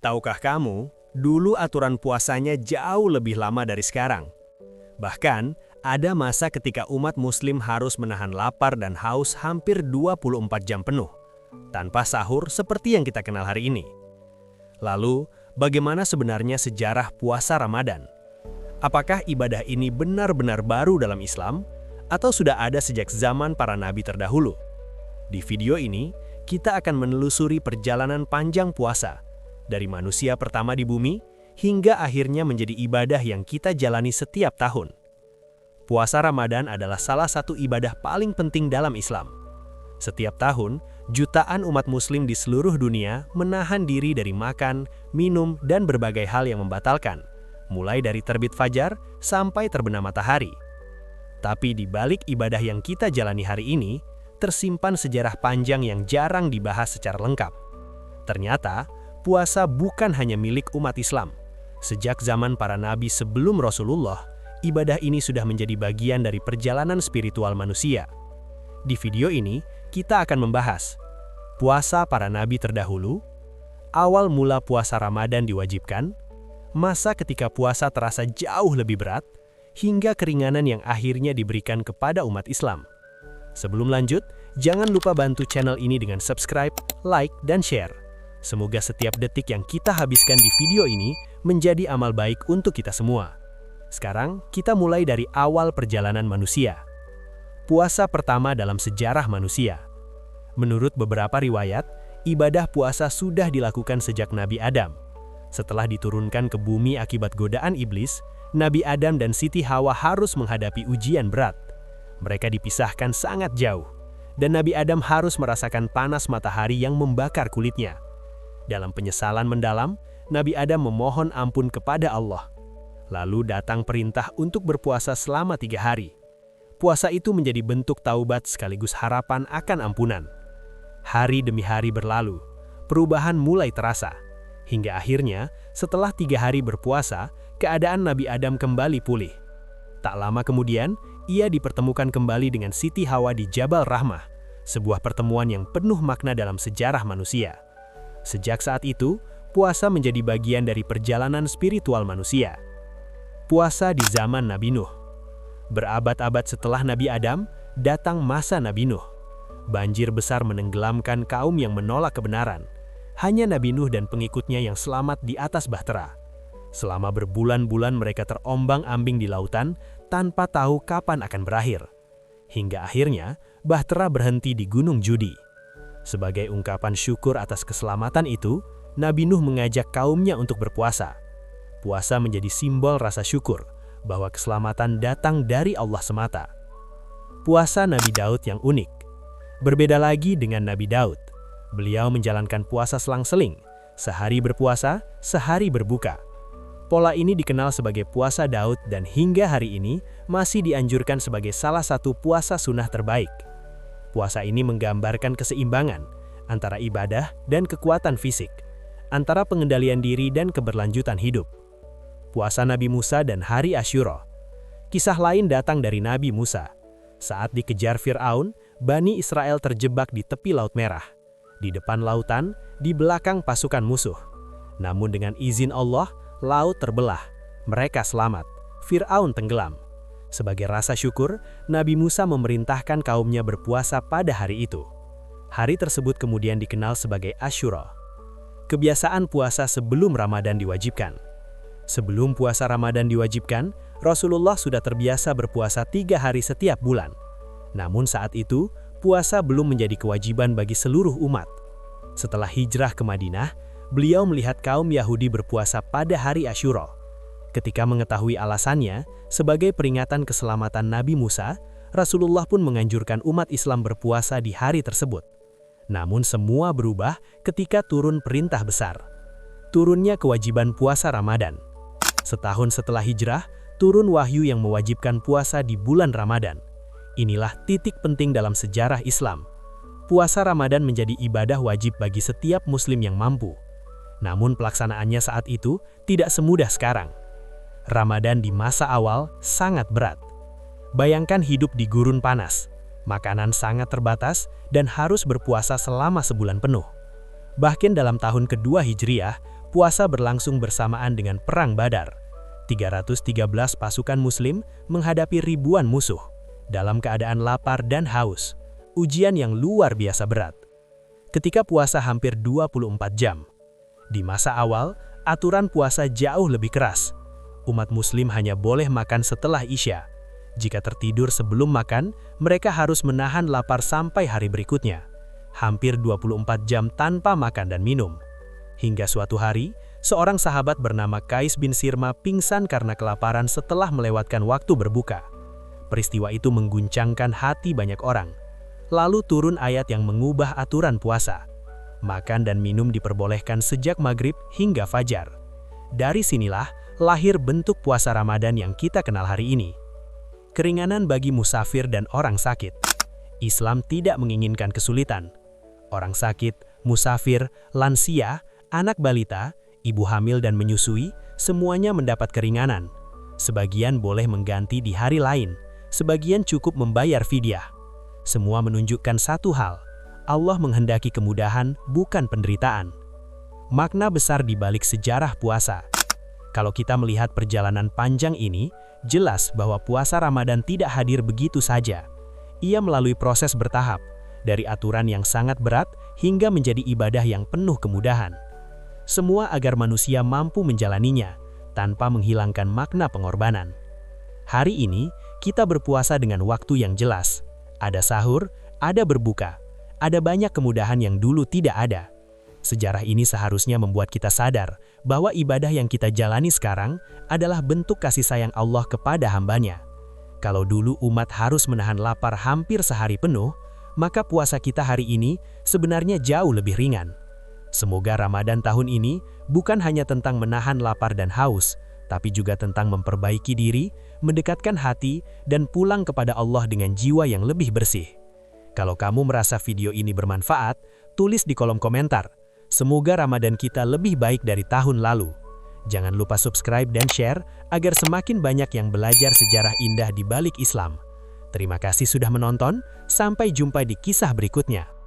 Tahukah kamu, dulu aturan puasanya jauh lebih lama dari sekarang. Bahkan, ada masa ketika umat muslim harus menahan lapar dan haus hampir 24 jam penuh, tanpa sahur seperti yang kita kenal hari ini. Lalu, bagaimana sebenarnya sejarah puasa Ramadan? Apakah ibadah ini benar-benar baru dalam Islam, atau sudah ada sejak zaman para nabi terdahulu? Di video ini, kita akan menelusuri perjalanan panjang puasa, dari manusia pertama di bumi, hingga akhirnya menjadi ibadah yang kita jalani setiap tahun. Puasa Ramadan adalah salah satu ibadah paling penting dalam Islam. Setiap tahun, jutaan umat muslim di seluruh dunia menahan diri dari makan, minum, dan berbagai hal yang membatalkan, mulai dari terbit fajar sampai terbenam matahari. Tapi di balik ibadah yang kita jalani hari ini, tersimpan sejarah panjang yang jarang dibahas secara lengkap. Ternyata, puasa bukan hanya milik umat Islam. Sejak zaman para nabi sebelum Rasulullah, ibadah ini sudah menjadi bagian dari perjalanan spiritual manusia. Di video ini, kita akan membahas puasa para nabi terdahulu, awal mula puasa Ramadan diwajibkan, masa ketika puasa terasa jauh lebih berat, hingga keringanan yang akhirnya diberikan kepada umat Islam. Sebelum lanjut, jangan lupa bantu channel ini dengan subscribe, like, dan share. Semoga setiap detik yang kita habiskan di video ini menjadi amal baik untuk kita semua. Sekarang, kita mulai dari awal perjalanan manusia. Puasa pertama dalam sejarah manusia. Menurut beberapa riwayat, ibadah puasa sudah dilakukan sejak Nabi Adam. Setelah diturunkan ke bumi akibat godaan iblis, Nabi Adam dan Siti Hawa harus menghadapi ujian berat. Mereka dipisahkan sangat jauh, dan Nabi Adam harus merasakan panas matahari yang membakar kulitnya. Dalam penyesalan mendalam, Nabi Adam memohon ampun kepada Allah. Lalu datang perintah untuk berpuasa selama 3 hari. Puasa itu menjadi bentuk taubat sekaligus harapan akan ampunan. Hari demi hari berlalu, perubahan mulai terasa. Hingga akhirnya, setelah 3 hari berpuasa, keadaan Nabi Adam kembali pulih. Tak lama kemudian, ia dipertemukan kembali dengan Siti Hawa di Jabal Rahmah, sebuah pertemuan yang penuh makna dalam sejarah manusia. Sejak saat itu, puasa menjadi bagian dari perjalanan spiritual manusia. Puasa di zaman Nabi Nuh. Berabad-abad setelah Nabi Adam, datang masa Nabi Nuh. Banjir besar menenggelamkan kaum yang menolak kebenaran. Hanya Nabi Nuh dan pengikutnya yang selamat di atas bahtera. Selama berbulan-bulan mereka terombang-ambing di lautan tanpa tahu kapan akan berakhir. Hingga akhirnya, bahtera berhenti di Gunung Judi. Sebagai ungkapan syukur atas keselamatan itu, Nabi Nuh mengajak kaumnya untuk berpuasa. Puasa menjadi simbol rasa syukur bahwa keselamatan datang dari Allah semata. Puasa Nabi Daud yang unik. Berbeda lagi dengan Nabi Daud. Beliau menjalankan puasa selang-seling, sehari berpuasa, sehari berbuka. Pola ini dikenal sebagai puasa Daud dan hingga hari ini masih dianjurkan sebagai salah satu puasa sunnah terbaik. Puasa ini menggambarkan keseimbangan antara ibadah dan kekuatan fisik, antara pengendalian diri dan keberlanjutan hidup. Puasa Nabi Musa dan Hari Asyura. Kisah lain datang dari Nabi Musa. Saat dikejar Fir'aun, Bani Israel terjebak di tepi Laut Merah. Di depan lautan, di belakang pasukan musuh. Namun dengan izin Allah, laut terbelah. Mereka selamat. Fir'aun tenggelam. Sebagai rasa syukur, Nabi Musa memerintahkan kaumnya berpuasa pada hari itu. Hari tersebut kemudian dikenal sebagai Asyura. Kebiasaan puasa sebelum Ramadan diwajibkan. Sebelum puasa Ramadan diwajibkan, Rasulullah sudah terbiasa berpuasa 3 hari setiap bulan. Namun saat itu, puasa belum menjadi kewajiban bagi seluruh umat. Setelah hijrah ke Madinah, beliau melihat kaum Yahudi berpuasa pada hari Asyura. Ketika mengetahui alasannya, sebagai peringatan keselamatan Nabi Musa, Rasulullah pun menganjurkan umat Islam berpuasa di hari tersebut. Namun semua berubah ketika turun perintah besar. Turunnya kewajiban puasa Ramadan. Setahun setelah hijrah, turun wahyu yang mewajibkan puasa di bulan Ramadan. Inilah titik penting dalam sejarah Islam. Puasa Ramadan menjadi ibadah wajib bagi setiap muslim yang mampu. Namun pelaksanaannya saat itu tidak semudah sekarang. Ramadan di masa awal sangat berat. Bayangkan hidup di gurun panas, makanan sangat terbatas, dan harus berpuasa selama sebulan penuh. Bahkan dalam tahun kedua Hijriah, puasa berlangsung bersamaan dengan Perang Badar. 313 pasukan Muslim menghadapi ribuan musuh dalam keadaan lapar dan haus, ujian yang luar biasa berat. Ketika puasa hampir 24 jam. Di masa awal, aturan puasa jauh lebih keras. Umat Muslim hanya boleh makan setelah Isya. Jika tertidur sebelum makan, mereka harus menahan lapar sampai hari berikutnya. Hampir 24 jam tanpa makan dan minum. Hingga suatu hari, seorang sahabat bernama Qais bin Sirma pingsan karena kelaparan setelah melewatkan waktu berbuka. Peristiwa itu mengguncangkan hati banyak orang. Lalu turun ayat yang mengubah aturan puasa. Makan dan minum diperbolehkan sejak maghrib hingga fajar. Dari sinilah lahir bentuk puasa Ramadan yang kita kenal hari ini. Keringanan bagi musafir dan orang sakit. Islam tidak menginginkan kesulitan. Orang sakit, musafir, lansia, anak balita, ibu hamil dan menyusui, semuanya mendapat keringanan. Sebagian boleh mengganti di hari lain, sebagian cukup membayar fidyah. Semua menunjukkan satu hal, Allah menghendaki kemudahan, bukan penderitaan. Makna besar di balik sejarah puasa. Kalau kita melihat perjalanan panjang ini, jelas bahwa puasa Ramadan tidak hadir begitu saja. Ia melalui proses bertahap, dari aturan yang sangat berat hingga menjadi ibadah yang penuh kemudahan. Semua agar manusia mampu menjalaninya, tanpa menghilangkan makna pengorbanan. Hari ini, kita berpuasa dengan waktu yang jelas. Ada sahur, ada berbuka, ada banyak kemudahan yang dulu tidak ada. Sejarah ini seharusnya membuat kita sadar bahwa ibadah yang kita jalani sekarang adalah bentuk kasih sayang Allah kepada hambanya. Kalau dulu umat harus menahan lapar hampir sehari penuh, maka puasa kita hari ini sebenarnya jauh lebih ringan. Semoga Ramadan tahun ini bukan hanya tentang menahan lapar dan haus, tapi juga tentang memperbaiki diri, mendekatkan hati, dan pulang kepada Allah dengan jiwa yang lebih bersih. Kalau kamu merasa video ini bermanfaat, tulis di kolom komentar. Semoga Ramadan kita lebih baik dari tahun lalu. Jangan lupa subscribe dan share agar semakin banyak yang belajar sejarah indah di balik Islam. Terima kasih sudah menonton, sampai jumpa di kisah berikutnya.